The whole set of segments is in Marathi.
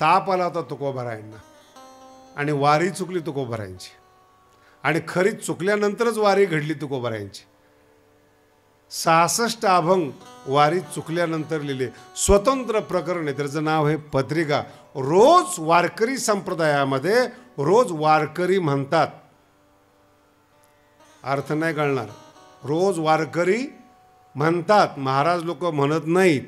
ताप आला होता तुकोबारायांना आणि वारी चुकली तुकोबारायांची आणि खरीच चुकल्यानंतरच वारी घडली तुकोबारायांची. 66 अभंग वारी चुकल्यानंतर लिहिले. स्वतंत्र प्रकरण आहे, त्याचं नाव आहे पत्रिका. रोज वारकरी संप्रदायामध्ये रोज वारकरी म्हणतात, अर्थ नाही कळणार. रोज वारकरी म्हणतात, महाराज लोक म्हणत नाहीत,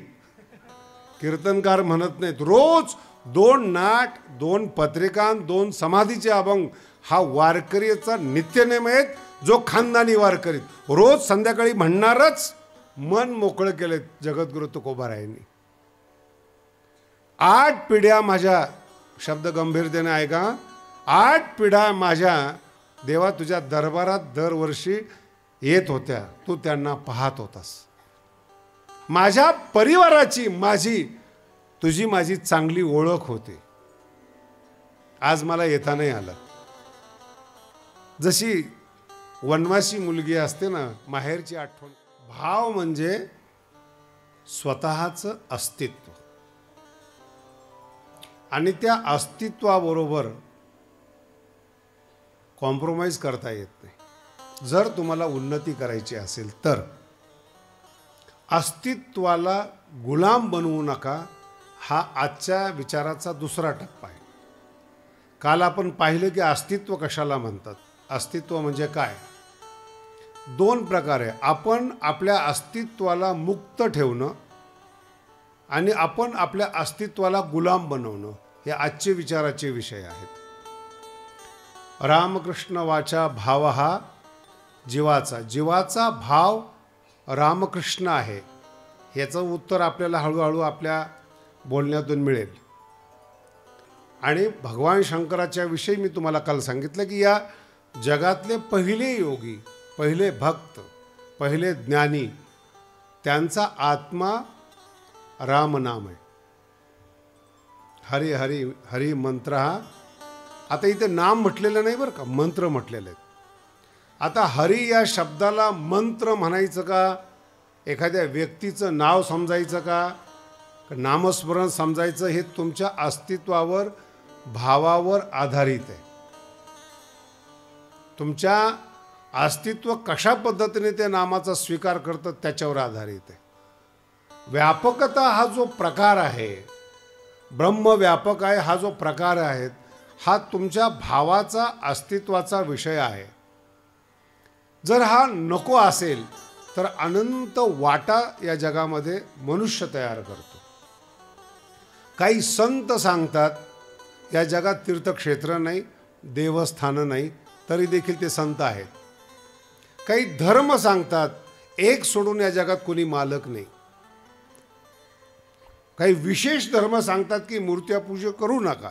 कीर्तनकार म्हणत नाहीत. रोज 2 नाट, 2 पत्रिका, 2 समाधीचे अभंग हा वारकरीचा नित्यनेम आहे, जो खानदानी वारकरी रोज संध्याकाळी म्हणणारच. मन मोकळं केले जगद्गुरु तुकोबारायांनी. 8 पिढ्या माझ्या, शब्द गंभीरतेने ऐका, 8 पिढ्या माझ्या देवा तुझ्या दरबारात दरवर्षी येत होत्या, तू त्यांना पाहत होतास. माझ्या परिवाराची तुझी माझी चांगली ओळख होती. आज मला येता नाही आलं. जशी वनवासी मुलगी असते ना, माहेरची आठवण. भाव म्हणजे स्वतःचं अस्तित्व आणि त्या अस्तित्वाबरोबर कॉम्प्रोमाइज करता येत नाही. जर तुम्हाला उन्नती करायची असेल तर अस्तित्वाला गुलाम बनवू नका. हा आजच्या विचाराचा दुसरा टप्पा आहे. काल आपण पाहिलं की अस्तित्व कशाला म्हणतात. अस्तित्व म्हणजे काय? 2 प्रकार आहे. आपण आपल्या अस्तित्वाला मुक्त ठेवणं आणि आपण आपल्या अस्तित्वाला गुलाम बनवणं, हे आजचे विचाराचे विषय आहेत. रामकृष्ण वाचा भाव हा जीवाचा भाव रामकृष्ण आहे. ह्याचं उत्तर आपल्याला हळूहळू आपल्या बोलण्यातून मिळेल. आणि भगवान शंकराच्या विषयी मी तुम्हाला काल सांगितलं की या जगातले पहिले योगी, पहिले भक्त, पहिले ज्ञानी, त्यांचा आत्मा रामनाम आहे. हरी हरी हरी मंत्र हा, आता इथे नाम म्हटलेलं नाही बरं का, मंत्र म्हटलेले आहेत. आता हरी या शब्दाला मंत्र म्हणायचं का, एखाद्या व्यक्तीचं नाव समजायचं का, नामस्मरण समजायचं, हे तुमच्या अस्तित्वावर, भावावर आधारित आहे. तुमच्या अस्तित्व कशा पद्धतीने त्या नामाचा स्वीकार करतं त्याच्यावर आधारित आहे. व्यापकता हा जो प्रकार आहे, ब्रह्मव्यापक आहे हा जो प्रकार आहे, हा तुमच्या भावाचा, अस्तित्वाचा विषय आहे. जर हा नको असेल तर अनंत वाटा या जगामध्ये मनुष्य तयार करतो. काही संत सांगतात या जगात तीर्थक्षेत्र नाही, देवस्थानं नाही, तरी देखील ते संत आहेत. काही धर्म सांगतात एक सोडून या जगात कोणी मालक नाही. काही विशेष धर्म सांगतात की मूर्त्या पूजा करू नका.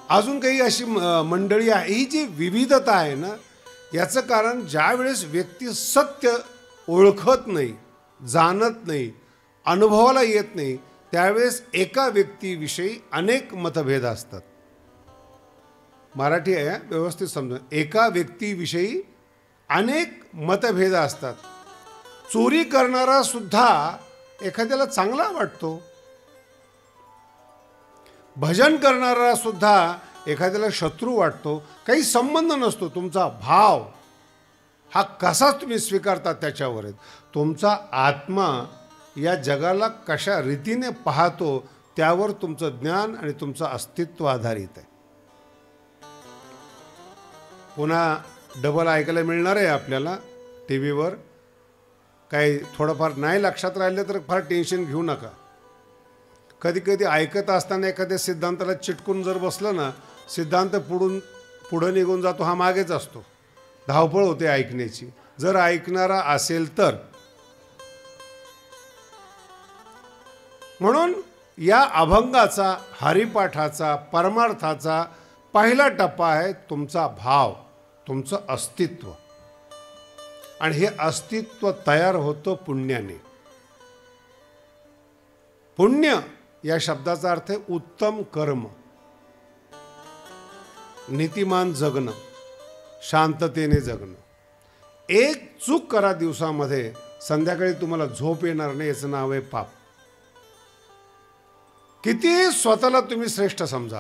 अजून काही अशी मंडळी आहे. ही जी विविधता आहे ना, याचं कारण ज्या वेळेस व्यक्ती सत्य ओळखत नाही, जाणत नाही, अनुभवाला येत नाही, त्यावेळेस एका व्यक्तीविषयी अनेक मतभेद असतात. मराठी आहे व्यवस्थित समजा. एका व्यक्तीविषयी अनेक मतभेद असतात. चोरी करणारा सुद्धा एखाद्याला चांगला वाटतो, भजन करणारा सुद्धा एखाद्याला शत्रू वाटतो. काही संबंध नसतो. तुमचा भाव हा कसा तुम्ही स्वीकारता त्याच्यावर आहे. तुमचा आत्मा या जगाला कशा रीतीने पाहतो त्यावर तुमचं ज्ञान आणि तुमचं अस्तित्व आधारित आहे. पुन्हा डबल ऐकायला मिळणार आहे आपल्याला टी व्हीवर. काही थोडंफार नाही लक्षात राहिलं तर फार टेन्शन घेऊ नका. कधी कधी ऐकत असताना एखाद्या सिद्धांताला चिटकून जर बसलं ना, सिद्धांत पुढं निघून जातो, हा मागेच असतो. धावपळ होते ऐकण्याची. जर ऐकणारा असेल तर. म्हणून या अभंगाचा, हरिपाठाचा, परमार्थाचा पहिला टप्पा आहे तुमचा भाव, तुमचं अस्तित्व. आणि हे अस्तित्व तयार होतं पुण्याने. पुण्य या शब्दाचा अर्थ आहे उत्तम कर्म, नीतिमान जगणं, शांततेने जगणं. एक चूक करा दिवसामध्ये, संध्याकाळी तुम्हाला झोप येणार नाही, याचं नाव आहे पाप. कितीही स्वतःला तुम्ही श्रेष्ठ समजा,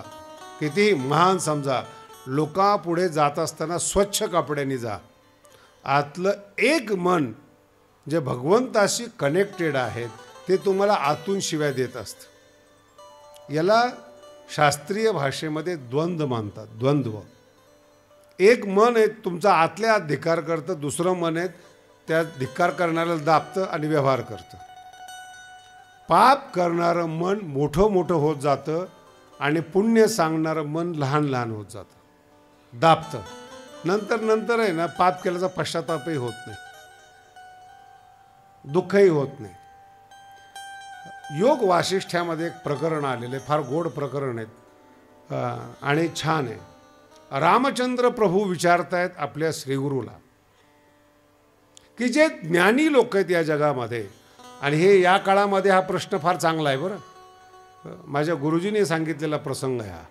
कितीही महान समजा, लोकांपुढे जात असताना स्वच्छ कपड्यांनी जा. आतलं एक मन जे भगवंताशी कनेक्टेड आहेत ते तुम्हाला आतून शिव्या देत असतं. याला शास्त्रीय भाषेमध्ये द्वंद्व मानतात. द्वंद्व. एक मन आहे तुमचा आतल्या आत धिक्कार करतं, दुसरं मन आहे त्या धिक्कार करणाऱ्याला दाबतं आणि व्यवहार करतं. पाप करणारं मन मोठं मोठं होत जातं आणि पुण्य सांगणारं मन लहान लहान होत जातं, दाबतं. नंतर आहे ना, पाप केल्याचा पश्चातापही होत नाही, दुःखही होत नाही. योग वासिष्ठ्यामध्ये एक प्रकरण आलेलं आहे, फार गोड प्रकरण आहे आणि छान आहे. रामचंद्र प्रभू विचारतायत आपल्या श्रीगुरूला की जे ज्ञानी लोक आहेत या जगामध्ये, आणि हे या काळामध्ये हा प्रश्न फार चांगला आहे बरं, माझ्या गुरुजींनी सांगितलेला प्रसंग आहे हा,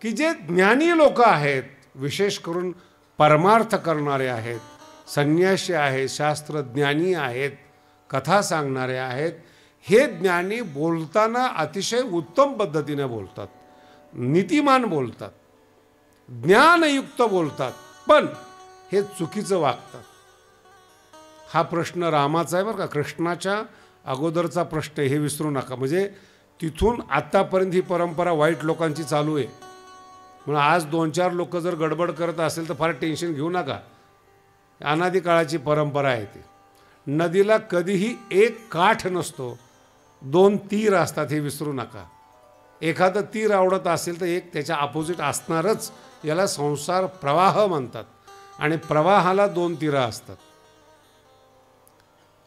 की जे ज्ञानी लोक आहेत, विशेष करून परमार्थ करणारे आहेत, संन्यासी आहेत, शास्त्रज्ञानी आहेत, कथा सांगणारे आहेत, हे ज्ञानी बोलताना अतिशय उत्तम पद्धतीने बोलतात, नीतिमान बोलतात, ज्ञानयुक्त बोलतात, पण हे चुकीचं वागतात. हा प्रश्न रामाचा आहे बरं का, कृष्णाच्या अगोदरचा प्रश्न, हे विसरू नका. म्हणजे तिथून आत्तापर्यंत ही परंपरा वाईट लोकांची चालू आहे. म्हणून आज 2-4 लोक जर गडबड करत असेल तर फार टेन्शन घेऊ नका. अनादी काळाची परंपरा आहे ती. नदीला कधीही एक काठ नसतो, 2 तीर असतात, हे विसरू नका. एखादं तीर आवडत असेल तर एक त्याच्या अपोजिट असणारच. याला संसार प्रवाह म्हणतात आणि प्रवाहाला 2 तीरं असतात.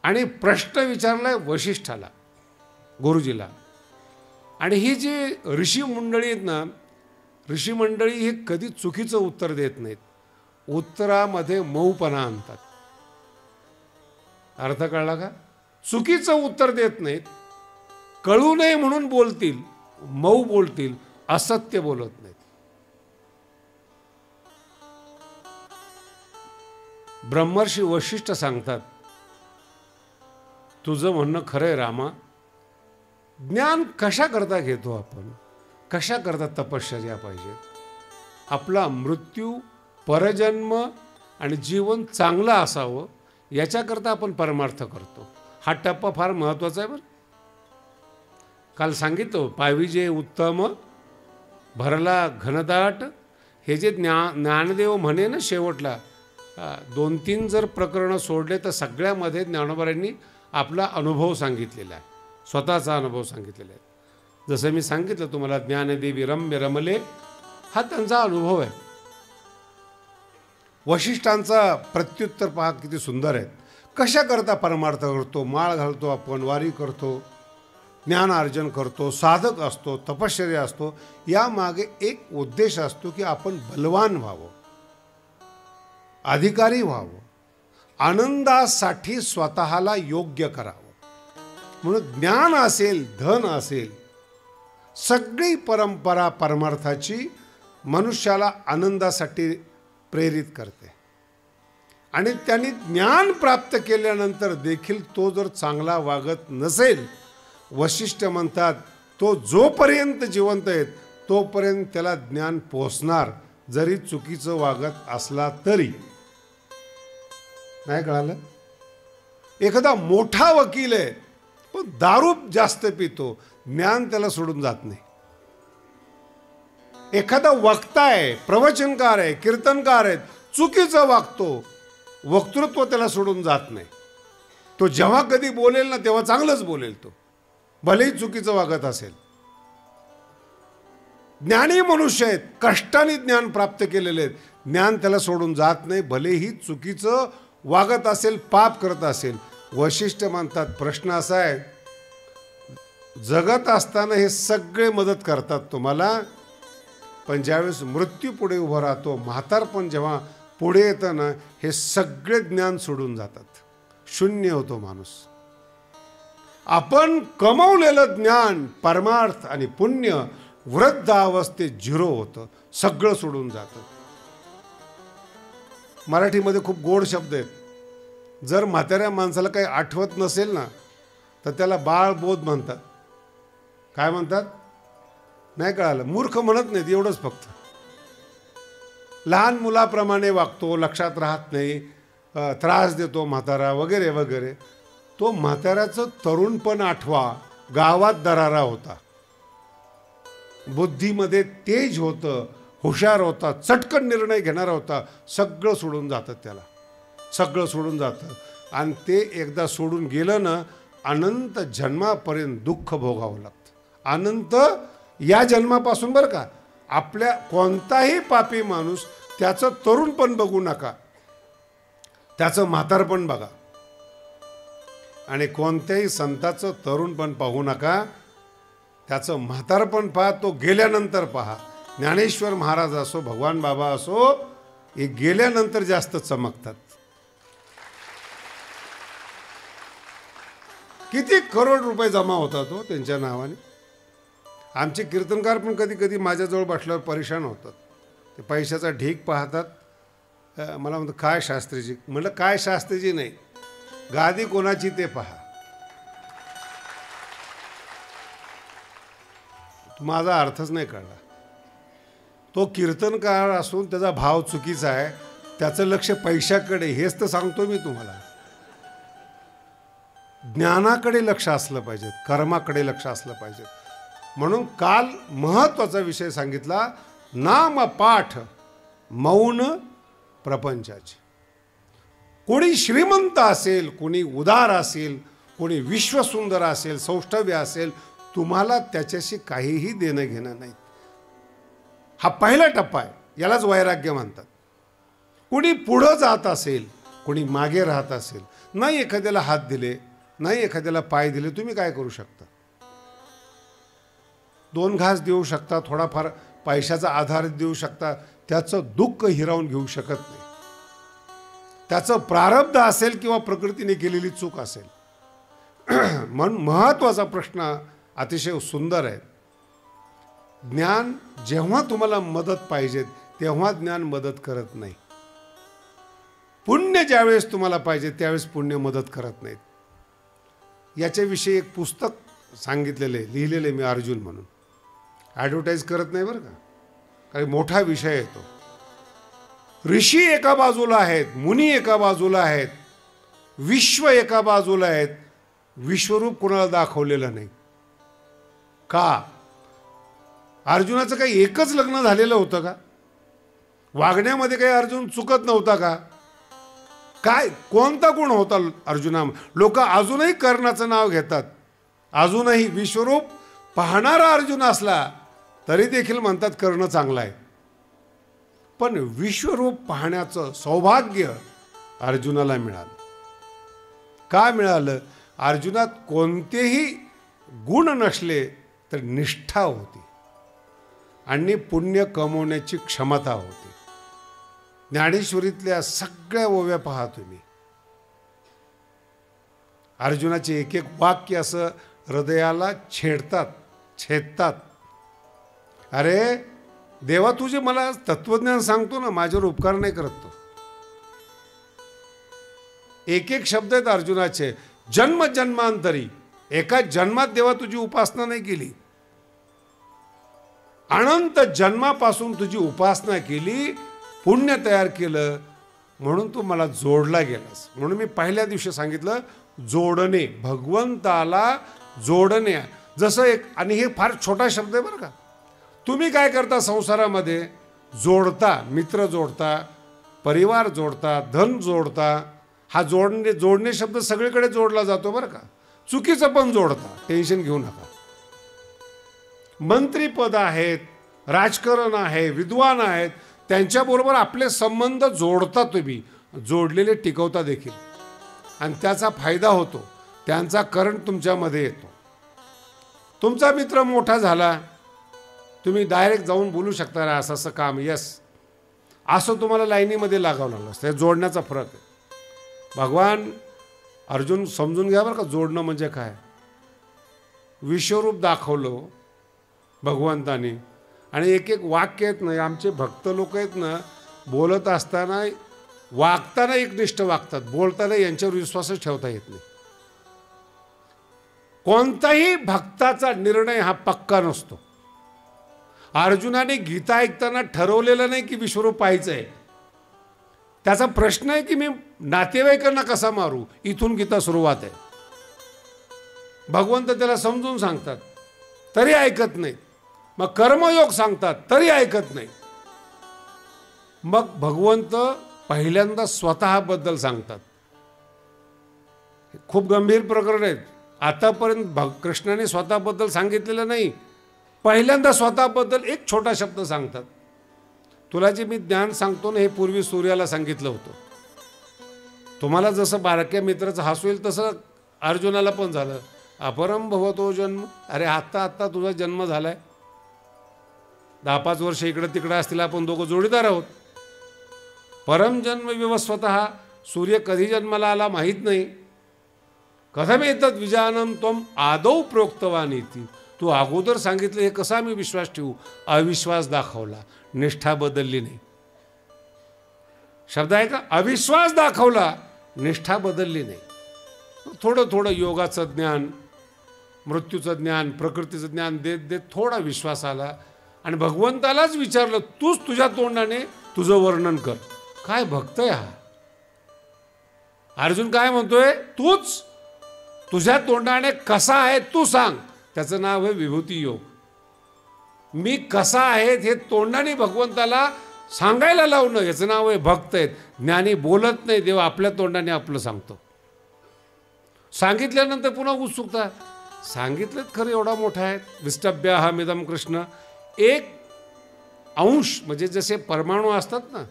आणि प्रश्न विचारलाय वशिष्ठाला, गुरुजीला. आणि ही जी ऋषी मंडळी आहेत ना, ऋषी मंडळी हे कधी चुकीचं उत्तर देत नाहीत, उत्तरामध्ये मऊपणा आणतात. अर्थ कळला का? चुकीचं उत्तर देत नाहीत, कळू नये म्हणून बोलतील, मऊ बोलतील, असत्य बोलत नाहीत. ब्रह्मर्षी वशिष्ठ सांगतात, तुझं म्हणणं खरं आहे रामा. ज्ञान कशा करता घेतो आपण, कशा करता तपश्चर्या पाहिजे. आपला मृत्यू, परजन्म आणि जीवन चांगलं असावं याच्याकरता आपण परमार्थ करतो. हा टप्पा फार महत्त्वाचा आहे बरं. काल सांगितलं, पाविजे उत्तम भरला घनदाट. हे जे ज्ञानदेव म्हणे ना शेवटला, 2-3 जर प्रकरणं सोडले तर सगळ्यामध्ये ज्ञानोबांनी आपला अनुभव सांगितलेला आहे, स्वतःचा अनुभव सांगितलेला आहे. जसं मी सांगितलं तुम्हाला, ज्ञानदेवी रम्य रमले, हा त्यांचा अनुभव आहे. वशिष्ठांचा प्रत्युत्तर पहा किती सुंदर आहे. कशा करता परमार्थ करतो, माळ घालतो आपण, वारी करतो, ज्ञानार्जन करतो, साधक असतो, तपश्चर्या असतो. यामागे एक उद्देश असतो की आपण बलवान व्हावं, अधिकारी व्हावं, आनंदासाठी स्वतःला योग्य करावं. म्हणून ज्ञान असेल, धन असेल, सगळी परंपरा परमार्थाची मनुष्याला आनंदासाठी प्रेरित करते. आणि त्यांनी ज्ञान प्राप्त केल्यानंतर देखील तो जर चांगला वागत नसेल, वशिष्ठ म्हणतात तो जोपर्यंत जिवंत आहे तोपर्यंत त्याला ज्ञान पोचणार, जरी चुकीचं वागत असला तरी. नाही कळालं? एखादा मोठा वकील आहे पण दारू जास्त पितो, ज्ञान त्याला सोडून जात नाही. एखादा वक्ता आहे, प्रवचनकार आहे, कीर्तनकार आहे, चुकीचं वागतो, वक्तृत्व त्याला सोडून जात नाही. तो जेव्हा कधी बोलेल ना तेव्हा चांगलंच बोलेल, तो भलेही चुकीचं वागत असेल. ज्ञानी मनुष्य आहेत, कष्टाने ज्ञान प्राप्त केलेले आहेत, ज्ञान त्याला सोडून जात नाही, भलेही चुकीचं वागत असेल, पाप करत असेल. वशिष्ठ म्हणतात प्रश्न असा आहे, जगत असताना हे सगळे मदत करतात तुम्हाला, पण ज्यावेळेस मृत्यू पुढे उभं राहतो, म्हातारपण जेव्हा पुढे येतं ना, हे सगळे ज्ञान सोडून जातात, शून्य होतो माणूस. आपण कमवलेलं ज्ञान, परमार्थ आणि पुण्य वृद्धावस्थेत 0 होतं, सगळं सोडून जातं. मराठीमध्ये खूप गोड शब्द आहेत. जर म्हाताऱ्या माणसाला काही आठवत नसेल ना तर त्याला बाळबोध म्हणतात. काय म्हणतात नाही कळालं, मूर्ख म्हणत नाहीत, एवढंच फक्त. लहान मुलाप्रमाणे वागतो, लक्षात राहत नाही, त्रास देतो म्हातारा वगैरे वगैरे. तो म्हाताऱ्याचं तरुणपण आठवा, गावात दरारा होता, बुद्धीमध्ये तेज होतं, हुशार होता, चटकन निर्णय घेणारा होता. सगळं सोडून जातं त्याला, सगळं सोडून जातं. आणि ते एकदा सोडून गेलं ना, अनंत जन्मापर्यंत दुःख भोगावं लागतं. अनंत या जन्मापासून बरं का. आपल्या कोणताही पापी माणूस त्याचं तरुणपण बघू नका, त्याचं म्हातारपण बघा. आणि कोणत्याही संताचं तरुणपण पाहू नका, त्याचं म्हातारपण पहा, तो गेल्यानंतर पहा. ज्ञानेश्वर महाराज असो, भगवान बाबा असो, हे गेल्यानंतर जास्त चमकतात. किती करोड रुपये जमा होतात हो त्यांच्या नावाने. आमचे कीर्तनकार पण कधी कधी माझ्याजवळ बसल्यावर परेशान होतात. ते पैशाचा ढीग पाहतात. मला म्हणतं काय शास्त्रीजी. म्हटलं काय शास्त्रीजी नाही, गादी कोणाची ते पहा. माझा अर्थच नाही कळला. तो कीर्तनकार असून त्याचा भाव चुकीचा आहे, त्याचं लक्ष पैशाकडे. हेच तर सांगतो मी तुम्हाला. ज्ञानाकडे लक्ष असलं पाहिजे, कर्माकडे लक्ष असलं पाहिजे. म्हणून काल महत्त्वाचा विषय सांगितला, नाम पाठ मौन प्रपंचाचे. कोणी श्रीमंत असेल, कोणी उदार असेल, कोणी विश्वसुंदर असेल, सौष्ठव्य असेल, तुम्हाला त्याच्याशी काहीही देणं घेणं नाही. हा पहिला टप्पा आहे, यालाच वैराग्य म्हणतात. कोणी पुढं जात असेल, कोणी मागे राहत असेल, नाही एखाद्याला हात दिले, नाही एखाद्याला पाय दिले, तुम्ही काय करू शकता? दोन घास देऊ शकता, थोडाफार पैशाचा आधार देऊ शकता. त्याचं दुःख हिरावून घेऊ शकत नाही. त्याचं प्रारब्ध असेल किंवा प्रकृतीने केलेली चूक असेल. म्हणून महत्त्वाचा प्रश्न अतिशय सुंदर आहे. ज्ञान जेव्हा तुम्हाला मदत पाहिजे तेव्हा ज्ञान मदत करत नाही. पुण्य ज्यावेळेस तुम्हाला पाहिजे त्यावेळेस पुण्य मदत करत नाहीत. याच्याविषयी एक पुस्तक सांगितलेले, लिहिलेले मी अर्जुन म्हणून. ॲडव्हर्टाईज करत नाही बरं का, काही मोठा विषय येतो. ऋषी एका बाजूला आहेत, मुनी एका बाजूला आहेत, विश्व एका बाजूला आहेत. विश्वरूप कोणाला दाखवलेलं नाही. का? अर्जुनाचं काही एकच लग्न झालेलं होतं का? वागण्यामध्ये काही अर्जुन चुकत नव्हता का? काय कोणता गुण होता अर्जुना? लोक अजूनही कर्णाचं नाव घेतात. अजूनही विश्वरूप पाहणारा अर्जुन असला तरी देखील म्हणतात कर्ण चांगला आहे. पण विश्वरूप पाहण्याचं सौभाग्य अर्जुनाला मिळालं. का मिळालं? अर्जुनात कोणतेही गुण नसले तर निष्ठा होती आणि पुण्य कमवण्याची क्षमता होती. ज्ञानेश्वरीतल्या सगळ्या ओव्या पहा तुम्ही. अर्जुनाचे एक एक वाक्य असं हृदयाला छेदतात. अरे देवा, तुझे मला तत्वज्ञान सांगतो ना, माझ्यावर उपकार नाही करत तो. एक एक शब्द आहेत अर्जुनाचे. जन्म जन्मांतरी, एका जन्मात देवा तुझी उपासना नाही केली, अनंत जन्मापासून तुझी उपासना केली, पुण्य तयार केलं, म्हणून तू मला जोडला गेलास. म्हणून मी पहिल्या दिवशी सांगितलं, जोडणे, भगवंताला जोडणे. जसं एक, आणि हे फार छोटा शब्द आहे बरं का. तुम्ही काय करता संसारामध्ये? जोडता, मित्र जोडता, परिवार जोडता, धन जोडता. हा जोडणे शब्द सगळीकडे जोडला जातो बरं का. चुकीचं पण जोडता, टेन्शन घेऊ नका. मंत्रीपद आहेत, राजकारण आहे, विद्वान आहेत, त्यांच्याबरोबर आपले संबंध जोडता तुम्ही. जोडलेले टिकवता देखील, आणि त्याचा फायदा होतो. त्यांचा करंट तुमच्यामध्ये येतो. तुमचा मित्र मोठा झाला, तुम्ही डायरेक्ट जाऊन बोलू शकता, रे असं असं काम, यस, असं तुम्हाला लाईनीमध्ये लागावं लागलं असतं. जोडण्याचा फरक आहे. भगवान अर्जुन समजून घ्या बरं का, जोडणं म्हणजे काय. विश्वरूप दाखवलं भगवंताने, आणि एक एक वाक्य आहेत ना, आमचे भक्त लोक आहेत ना, बोलत असताना वागताना एकनिष्ठ वागतात, बोलताना यांच्यावर विश्वासच ठेवता येत नाही. कोणताही भक्ताचा निर्णय हा पक्का नसतो. अर्जुनाने गीता ऐकताना ठरवलेलं नाही की विश्वरूप पाहायचं आहे. त्याचा प्रश्न आहे की मी नातेवाईकांना कसा मारू. इथून गीता सुरुवात आहे. भगवंत त्याला समजून सांगतात तरी ऐकत नाही. मग कर्मयोग सांगतात तरी ऐकत नाही. मग भगवंत पहिल्यांदा स्वतःबद्दल सांगतात. खूप गंभीर प्रकरण आहेत. आतापर्यंत कृष्णाने स्वतःबद्दल सांगितलेलं नाही. पहिल्यांदा स्वतःबद्दल एक छोटा शब्द सांगतात. तुला जे मी ज्ञान सांगतो ना, हे पूर्वी सूर्याला सांगितलं होतं. तुम्हाला जसं बारक्या मित्राचं हसू येईल तसं अर्जुनाला पण झालं. अपरम भवतो जन्म. अरे आत्ता आत्ता तुझा जन्म झालाय. 10-5 वर्ष इकडं तिकडं असतील, आपण दोघं जोडीदार आहोत. परम जन्म विवस्वतः. सूर्य कधी जन्माला आला माहीत नाही. कथम एतत् विजानम त्वम आदौ प्रोक्तवान इति. तू अगोदर सांगितलं हे कसा मी विश्वास ठेवू. अविश्वास दाखवला, निष्ठा बदलली नाही. शब्द आहे का, अविश्वास दाखवला, निष्ठा बदलली नाही. थोडं थोडं योगाचं ज्ञान, मृत्यूचं ज्ञान, प्रकृतीचं ज्ञान देत देत थोडा विश्वास आला. आणि भगवंतालाच विचारलं, तूच तुझ्या तोंडाने तुझं वर्णन कर. काय भक्त आहे हा. अर्जुन काय म्हणतोय, तूच तुझ्या तोंडाने कसा आहे तू सांग. त्याचं नाव आहे विभूती योग. मी कसा आहे हे तोंडाने भगवंताला सांगायला लावणं, याचं नाव आहे भक्त आहेत. ज्ञानी बोलत नाही, देव आपल्या तोंडाने आपलं सांगतो. सांगितल्यानंतर पुन्हा उत्सुकता. सांगितलं खरं एवढा मोठा आहे. विष्टभ्याहमिदं कृष्ण. एक अंश म्हणजे जसे परमाणू असतात ना,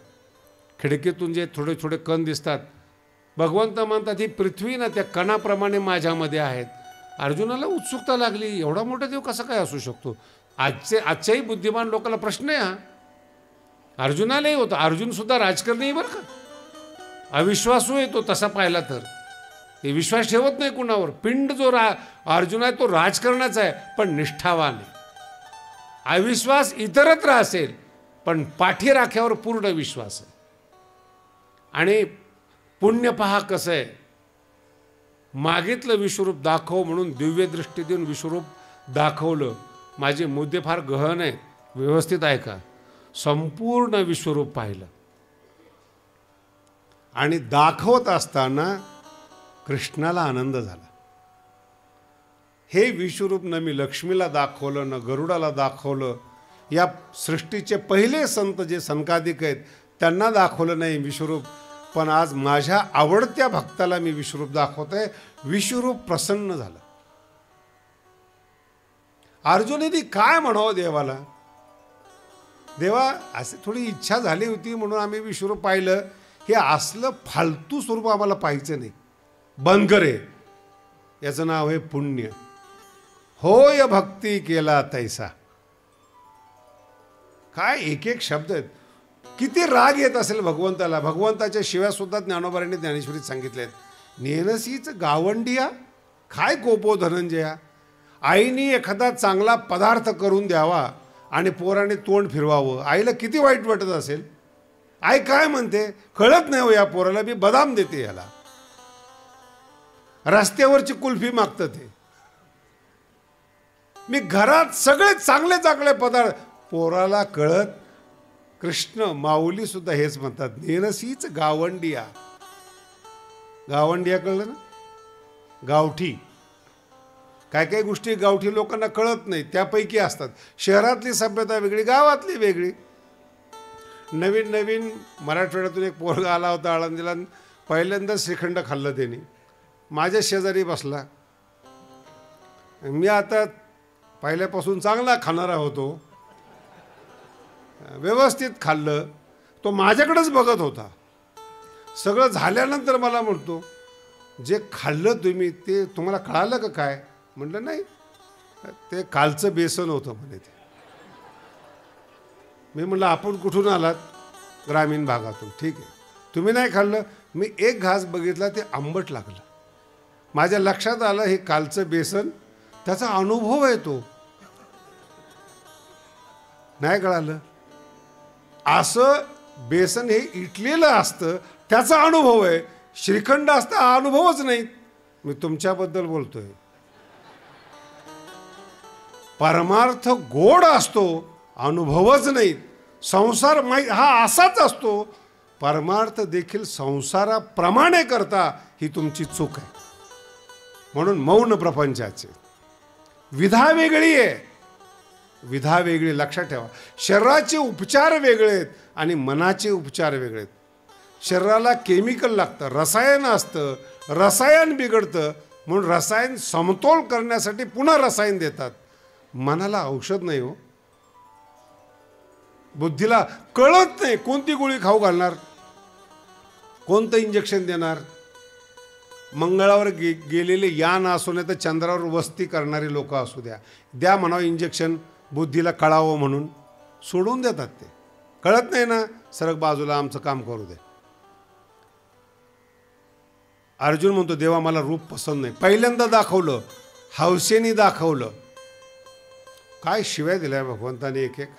खिडकीतून जे थोडे थोडे कण दिसतात, भगवंत म्हणतात ही पृथ्वी ना त्या कणाप्रमाणे माझ्यामध्ये आहेत. अर्जुनाला उत्सुकता लागली, एवढा मोठा देव कसा काय असू शकतो. आजच्याही बुद्धिमान लोकांना प्रश्न आहे हा. अर्जुनालाही होता. अर्जुन सुद्धा राजकारणी बरं का, अविश्वासू आहे तो तसा पाहिला तर. ते विश्वास ठेवत नाही कुणावर. पिंड जो अर्जुन आहे तो राजकारणाचा आहे, पण निष्ठावान आहे. अविश्वास इतरत्र असेल, पण पाठीराख्यावर पूर्ण विश्वास आहे. आणि पुण्य पहा कसं आहे. मागितलं विश्वरूप दाखव म्हणून दिव्य दृष्टी देऊन विश्वरूप दाखवलं. माझे मुद्दे फार गहन आहेत, व्यवस्थित ऐका. संपूर्ण विश्वरूप पाहिलं आणि दाखवत असताना कृष्णाला आनंद झाला. हे विश्वरूप न मी लक्ष्मीला दाखवलं, न गरुडाला दाखवलं. या सृष्टीचे पहिले संत जे सनकादिक आहेत त्यांना दाखवलं नाही विश्वरूप, पण आज माझ्या आवडत्या भक्ताला मी विश्वरूप दाखवतोय. विश्वरूप प्रसन्न झालं. अर्जुनाने काय म्हणावं देवाला. देवा असे थोडी इच्छा झाली होती म्हणून आम्ही विश्वरूप पाहिलं. हे असलं फालतू स्वरूप आम्हाला पाहायचं नाही. बंद करे. याचं नाव आहे पुण्य. होय भक्ती केला तैसा. काय एक एक शब्द आहेत. किती राग येत असेल भगवंताला. भगवंताच्या शिव्या सुद्धा ज्ञानोबारांनी ज्ञानेश्वरीत सांगितले आहेत. नेनसीच गावंडिया काय कोपो धनंजया. आईने एखादा चांगला पदार्थ करून द्यावा आणि पोराने तोंड फिरवावं. आईला किती वाईट वाटत असेल. आई काय म्हणते कळत नाही हो या पोराला, मी बदाम देते याला. रस्त्यावरची कुल्फी मागतं ते. मी घरात सगळे चांगले चांगले पदार्थ. पोराला कळत. कृष्ण माऊली सुद्धा हेच म्हणतात, नेनसीच गावंडिया. गावंडिया कळलं ना, गावठी. काय काय गोष्टी गावठी लोकांना कळत नाही, त्यापैकी असतात. शहरातली सभ्यता वेगळी, गावातली वेगळी. नवीन नवीन मराठवाड्यातून एक पोरगा आला होता आळंदीला. पहिल्यांदा श्रीखंड खाल्लं त्याने. माझ्या शेजारी बसला. मी आता पहिल्यापासून चांगला खाणारा होतो, व्यवस्थित खाल्लं. तो माझ्याकडेच बघत होता. सगळं झाल्यानंतर मला म्हणतो, जे खाल्लं तुम्ही ते तुम्हाला कळालं का काय. म्हटलं नाही, ते कालचं बेसन होतं म्हणे ते. मी म्हटलं आपण कुठून आलात. ग्रामीण भागातून. ठीक आहे, तुम्ही नाही खाल्लं. मी एक घास बघितला, ते आंबट लागलं. माझ्या लक्षात आलं हे कालचं बेसन. त्याचा अनुभव आहे तो. नाही कळालं. असं बेसन हे इटलेलं असतं, त्याचा अनुभव आहे. श्रीखंड असतं, हा अनुभवच नाही. मी तुमच्याबद्दल बोलतोय. परमार्थ गोड असतो, अनुभवच नाही. संसार हा असाच असतो. परमार्थ देखील संसाराप्रमाणे करता, ही तुमची चूक आहे. म्हणून मौन प्रपंचाचे विधा वेगळी आहे, विधा वेगळी. लक्षात ठेवा, शरीराचे उपचार वेगळे आहेत आणि मनाचे उपचार वेगळे आहेत. शरीराला केमिकल लागतं, रसायन असतं, रसायन बिघडतं, म्हणून रसायन समतोल करण्यासाठी पुन्हा रसायन देतात. मनाला औषध नाही हो. बुद्धीला कळत नाही कोणती गोळी खाऊ घालणार, कोणतं इंजेक्शन देणार. मंगळावर गेलेले यान असू नये तर चंद्रावर वस्ती करणारी लोक असू द्या, द्या म्हणावं इंजेक्शन, बुद्धीला कळावं म्हणून सोडून देतात. ते कळत नाही ना, सरक बाजूला, आमचं काम करू दे. अर्जुन म्हणतो, देवा मला रूप पसंत नाही. पहिल्यांदा दाखवलं, हौसेने दाखवलं. काय शिव्या दिल्या भगवंताने, एक एक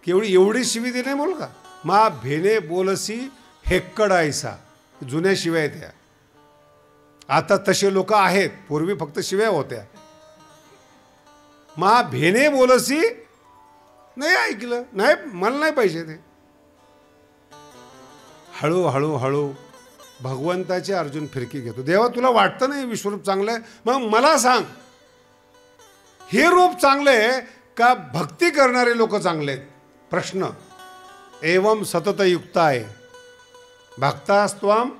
केवढी एवढी शिवी दिली बोल का. मा भेने बोलसी हेक्कड आयसा, जुन्या शिव्या आहेत त्या. आता तसे लोक आहेत, पूर्वी फक्त शिव्या होत्या. मा भेने बोलसी, नाही ऐकलं, नाही मला नाही पाहिजे ते. हळूहळू हळू भगवंताची अर्जुन फिरकी घेतो. देवा तुला वाटतं नाही विश्वरूप चांगलं आहे, मग मला सांग, हे रूप चांगलं आहे का भक्ती करणारे लोक चांगले आहेत? प्रश्न. एवम सतत युक्ता आहे भक्तास्त्वाम.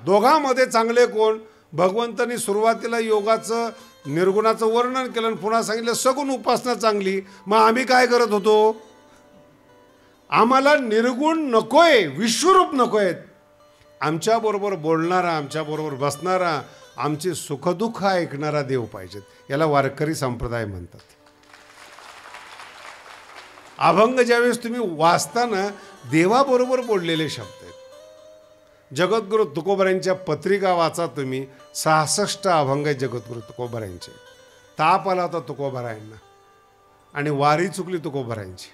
दोघांमध्ये चांगले कोण? भगवंतांनी सुरुवातीला योगाचं निर्गुणाचं वर्णन केलं आणि पुन्हा सांगितलं सगुण उपासना चांगली. मग आम्ही काय करत होतो? आम्हाला निर्गुण नकोय, विश्वरूप नकोय. आमच्याबरोबर बोलणारा, आमच्याबरोबर बसणारा, आमचे सुखदुःख ऐकणारा देव पाहिजेत. याला वारकरी संप्रदाय म्हणतात. अभंग ज्यावेळेस तुम्ही वाचताना देवाबरोबर बोललेले शब्द आहेत. जगद्गुरु तुकोबारायांच्या पत्रिका वाचा तुम्ही, 66 अभंग आहेत जगद्गुरु तुकोबारायांचे. ताप आला होता तुकोबारायांना आणि वारी चुकली तुकोबारायांची,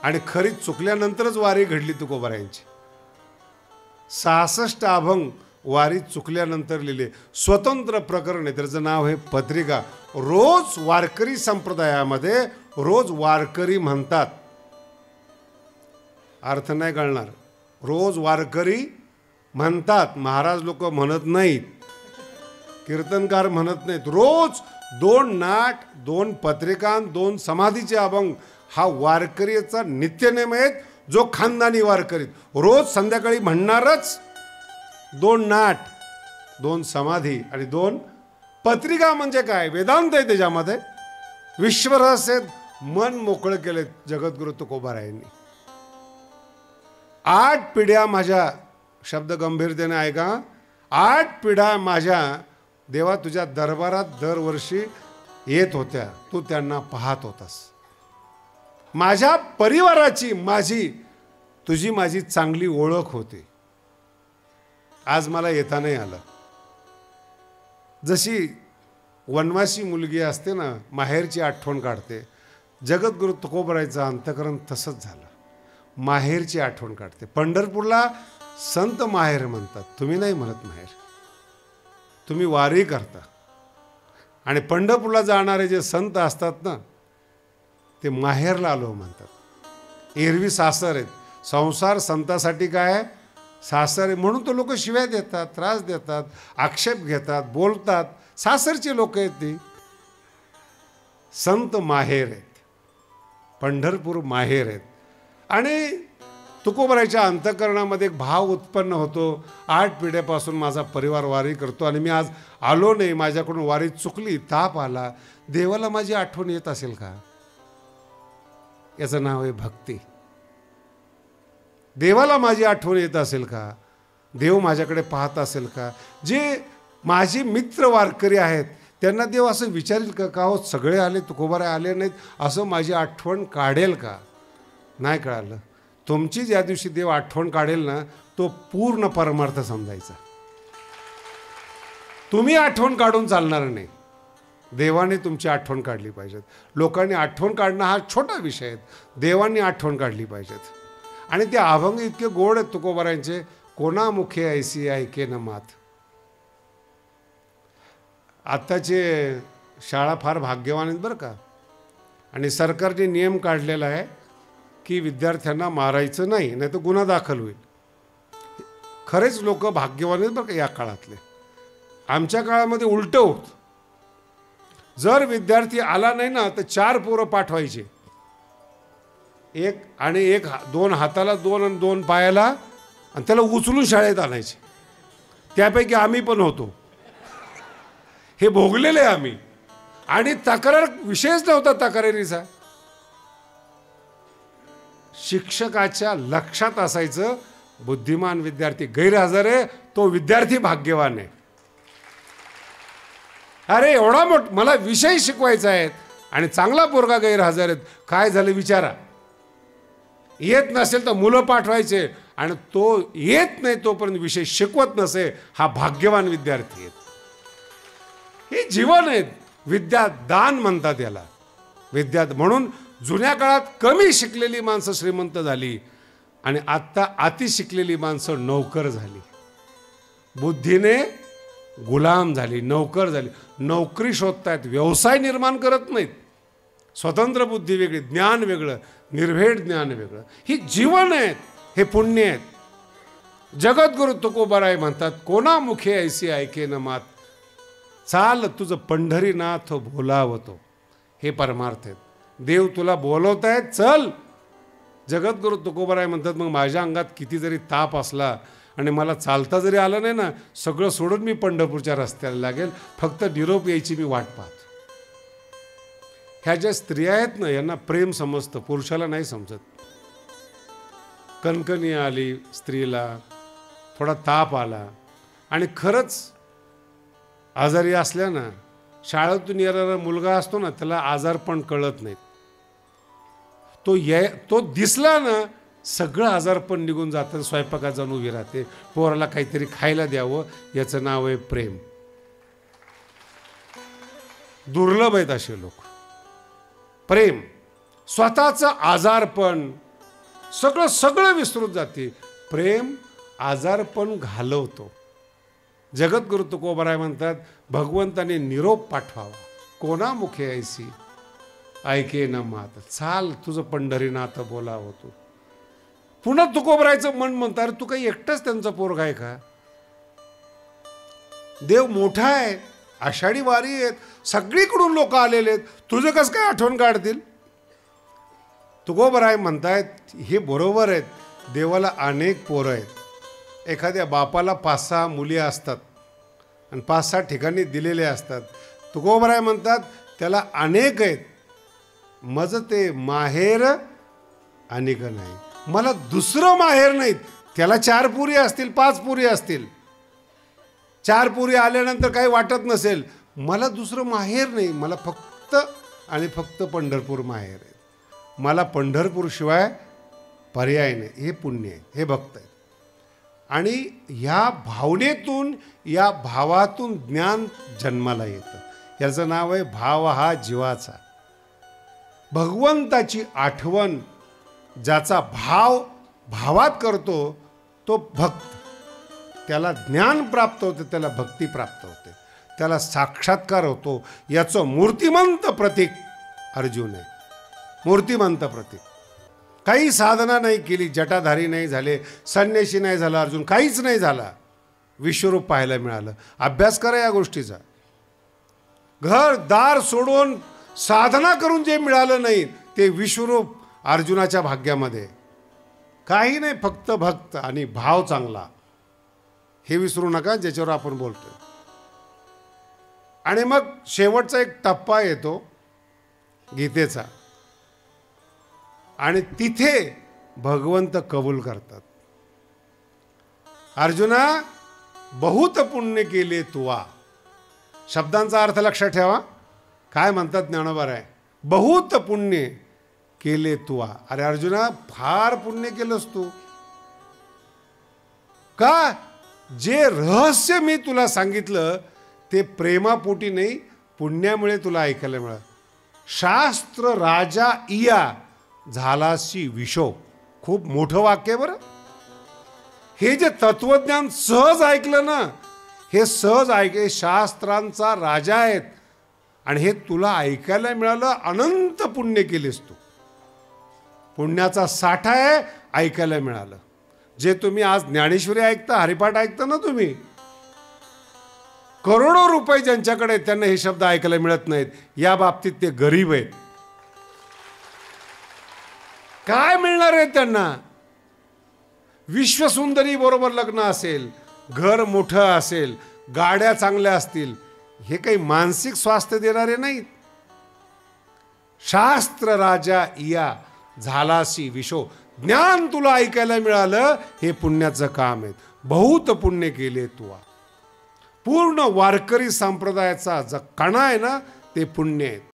आणि खरीच चुकल्यानंतरच वारी घडली तुकोबारायांची. 66 अभंग वारी चुकल्यानंतर लिहिले, स्वतंत्र प्रकरण आहे. त्याचं नाव आहे पत्रिका. रोज वारकरी संप्रदायामध्ये रोज वारकरी म्हणतात, अर्थ नाही कळणार. रोज वारकरी म्हणतात, महाराज लोक म्हणत नाहीत, कीर्तनकार म्हणत नाहीत. रोज 2 नाट, 2 पत्रिका, 2 समाधीचे अभंग हा वारकरीचा नित्यनेम आहे. जो खानदानी वारकरीत रोज संध्याकाळी म्हणणारच 2 नाट, 2 समाधी आणि 2 पत्रिका. म्हणजे काय? वेदांत आहे त्याच्यामध्ये, विश्वरहस्य. मन मोकळं केले जगद्गुरु तुकोबारायांनी. 8 पिढ्या माझ्या, शब्द गंभीरतेने ऐका, 8 पिढ्या माझ्या देवा तुझ्या दरबारात दरवर्षी येत होत्या, तू त्यांना पाहत होतास. माझ्या परिवाराची, माझी, तुझी माझी चांगली ओळख होती. आज मला येता नाही आलं. जशी वनवासी मुलगी असते ना, माहेरची आठवण काढते, जगद्गुरु तुकोबारायांचं अंतकरण तसंच झालं. माहेरची आठवण काढते. पंढरपूरला संत माहेर म्हणतात, तुम्ही नाही म्हणत माहेर, तुम्ही वारी करता. आणि पंढरपूरला जाणारे जे संत असतात ना, ते माहेरला आलो म्हणतात. एरवी सासर आहेत. संसार संतासाठी काय? सासर आहे. म्हणून तो लोक शिव्या देतात, त्रास देतात, आक्षेप घेतात, बोलतात. सासरचे लोक आहेत ती. संत माहेर आहेत, पंढरपूर माहेर आहेत. आणि तुकोबाराच्या अंतःकरणामध्ये एक भाव उत्पन्न होतो, 8 पिढ्यापासून माझा परिवार वारी करतो आणि मी आज आलो नाही, माझ्याकडून वारी चुकली, ताप आला. देवाला माझी आठवण येत असेल का? याचं नाव आहे भक्ती. देवाला माझी आठवण येत असेल का? देव माझ्याकडे पाहत असेल का? जे माझे मित्र वारकरी आहेत त्यांना देव असं विचारेल का हो सगळे आले, तुकोबाराय आले नाहीत, असं माझी आठवण काढेल का? नाही कळालं. तुमची ज्या दिवशी देव आठवण काढेल ना, तो पूर्ण परमार्थ समजायचा. तुम्ही आठवण काढून चालणार नाही, देवाने तुमची आठवण काढली पाहिजेत. लोकांनी आठवण काढणं हा छोटा विषय आहे, देवांनी आठवण काढली पाहिजेत. आणि ते अभंग इतके गोड आहेत तुकोबारायांचे, कोणा मुखे ऐसी ऐके न मात. आत्ताचे शाळा फार भाग्यवान आहेत बरं का. आणि सरकारने नियम काढलेला आहे की विद्यार्थ्यांना मारायचं नाही, नाही तर गुन्हा दाखल होईल. खरेच लोक भाग्यवान आहेत बरं का या काळातले. आमच्या काळामध्ये उलटं होत. जर विद्यार्थी आला नाही ना तर 4 पोरं पाठवायचे, एक आणि एक, 2 हाताला 2 आणि 2 पायाला, आणि त्याला उचलून शाळेत आणायचे. त्यापैकी आम्ही पण होतो, हे भोगलेले आम्ही. आणि तक्रार विषयच नव्हता तक्रारीचा. शिक्षकाच्या लक्षात असायचं बुद्धिमान विद्यार्थी गैरहजर आहे, तो विद्यार्थी भाग्यवान आहे. अरे एवढा मला विषय शिकवायचा आहे आणि चांगला पोरगा गैरहजर आहेत, काय झालं विचारा. येत नसेल तर मुलं पाठवायचे, आणि तो येत नाही तोपर्यंत विषय शिकवत नसे, हा भाग्यवान विद्यार्थी आहेत. हे जीवन आहेत. विद्यादान म्हणतात याला. म्हणून जुन्या काळात कमी शिकलेली माणसं श्रीमंत झाली आणि आत्ता अति शिकलेली माणसं नोकर झाली. बुद्धीने गुलाम झाली, नोकर झाली. नोकरी शोधतायत, व्यवसाय निर्माण करत नाहीत. स्वतंत्र बुद्धी वेगळी, ज्ञान वेगळं, निर्भेद ज्ञान वेगळं. ही जीवन आहेत, हे पुण्य आहेत. जगद्गुरु तुकोबाराय म्हणतात, कोणा मुखे ऐसी ऐके न मात, चाल तुझं पंढरीनाथ बोलावतो. हे परमार्थ आहेत. देव तुला बोलवतायत, चल. जगद्गुरु तुकोबाराय म्हणतात, मग माझ्या अंगात किती जरी ताप असला आणि मला चालता जरी आलं नाही ना, सगळं सोडून मी पंढरपूरच्या रस्त्याला लागेल, फक्त निरोप यायची मी वाट पाहतो. ह्या ज्या स्त्रिया आहेत ना, यांना प्रेम समजतं, पुरुषाला नाही समजत. कणकणी आली स्त्रीला, थोडा ताप आला आणि खरंच आजारी असल्या ना, शाळेतून येणारा मुलगा असतो ना, त्याला आजार पण कळत नाही. तो दिसला ना, सगळं आजार पण निघून जातं. स्वयंपाकात जाऊन उभी राहते, पोराला काहीतरी खायला द्यावं, याचं नाव आहे प्रेम. दुर्लभ आहेत असे लोक. प्रेम, स्वतःचं आजारपण सगळं विसरून जाते. प्रेम आजारपण घालवतो. जगद्गुरु तुकोबाराय म्हणतात, भगवंताने निरोप पाठवावा, कोणा मुखे ऐसी ऐके न मात, चाल तुझं पंढरीनाथ बोलावं तू. पुन्हा तुकोबारायचं मन म्हणतात, तू काही एकटाच त्यांचा पोरगा आहे का? देव मोठा आहे, आषाढी वारी आहेत, सगळीकडून लोक आलेले आहेत, तुझं कसं काय आठवण काढतील? तुकोबाराय म्हणतायत, हे बरोबर आहेत, देवाला अनेक पोरं आहेत. एखाद्या बापाला 5-6 मुली असतात आणि 5-6 ठिकाणी दिलेले असतात. तुकोबाराय म्हणतात, त्याला अनेक आहेत, मज ते माहेर अनेक नाही. मला दुसरं माहेर नाहीत. त्याला 4 पुरी असतील, 5 पुरी असतील. 4 पुरी आल्यानंतर काही वाटत नसेल, मला दुसरं माहेर नाही, मला फक्त आणि फक्त पंढरपूर माहेर आहे. मला पंढरपूर शिवाय पर्याय नाही. हे पुण्य आहे, हे भक्त आहे. आणि ह्या भावनेतून, या भावातून ज्ञान जन्माला येतं. याचं नाव आहे भाव हा जीवाचा. भगवंताची आठवण ज्याचा भावात करतो तो भक्त. त्याला ज्ञान प्राप्त होते, त्याला भक्ती प्राप्त होते, त्याला साक्षात्कार होतो. याचं मूर्तिमंत प्रतीक अर्जुन आहे. मूर्तिमंत प्रतीक. काही साधना नाही केली, जटाधारी नाही झाले, संन्यासी नाही झाला अर्जुन, काहीच नाही झाला, विश्वरूप पाहायला मिळालं. अभ्यास करा या गोष्टीचा. घर दार सोडून साधना करून जे मिळालं नाही ते विश्वरूप अर्जुनाच्या भाग्यामध्ये. काही नाही, फक्त भक्त आणि भाव चांगला. हे विसरू नका ज्याच्यावर आपण बोलतोय. आणि मग शेवटचा एक टप्पा येतो गीतेचा, आणि तिथे भगवंत कबूल करतात. अर्जुना, बहुत पुण्य केले तुवा. शब्दांचा अर्थ लक्षात ठेवा. काय म्हणतात ज्ञानोबाराय? बहुत पुण्य केले तुवा. अरे अर्जुना, फार पुण्य केलंस तू. का? जे रहस्य मी तुला सांगितलं ते प्रेमापोटी नाही, पुण्यामुळे तुला ऐकायला मिळालं. शास्त्र राजा इया झालासी विशो. खूप मोठं वाक्य बरं. हे जे तत्वज्ञान सहज ऐकलं ना, हे सहज ऐके. शास्त्रांचा राजा आहेत आणि हे तुला ऐकायला मिळालं, अनंत पुण्य केलेस तू. पुण्याचा साठा आहे, ऐकायला मिळालं. जे तुम्ही आज ज्ञानेश्वरी ऐकता, हरिपाठ ऐकता ना तुम्ही, करोडो रुपये ज्यांच्याकडे आहेत त्यांना हे शब्द ऐकायला मिळत नाहीत. या बाबतीत ते गरीब आहेत. काय मिळणार आहे त्यांना? विश्वसुंदरी बरोबर लग्न असेल, घर मोठं असेल, गाड्या चांगल्या असतील, हे काही मानसिक स्वास्थ्य देणारे नाहीत. शास्त्र राजा इया झालासी विशो, ज्ञान तुला ऐकायला मिळालं, हे पुण्याचं काम आहे. बहुत पुण्य केले तुआ. पूर्ण वारकरी संप्रदायाचा जो कणा आहे ना, ते पुण्य आहे.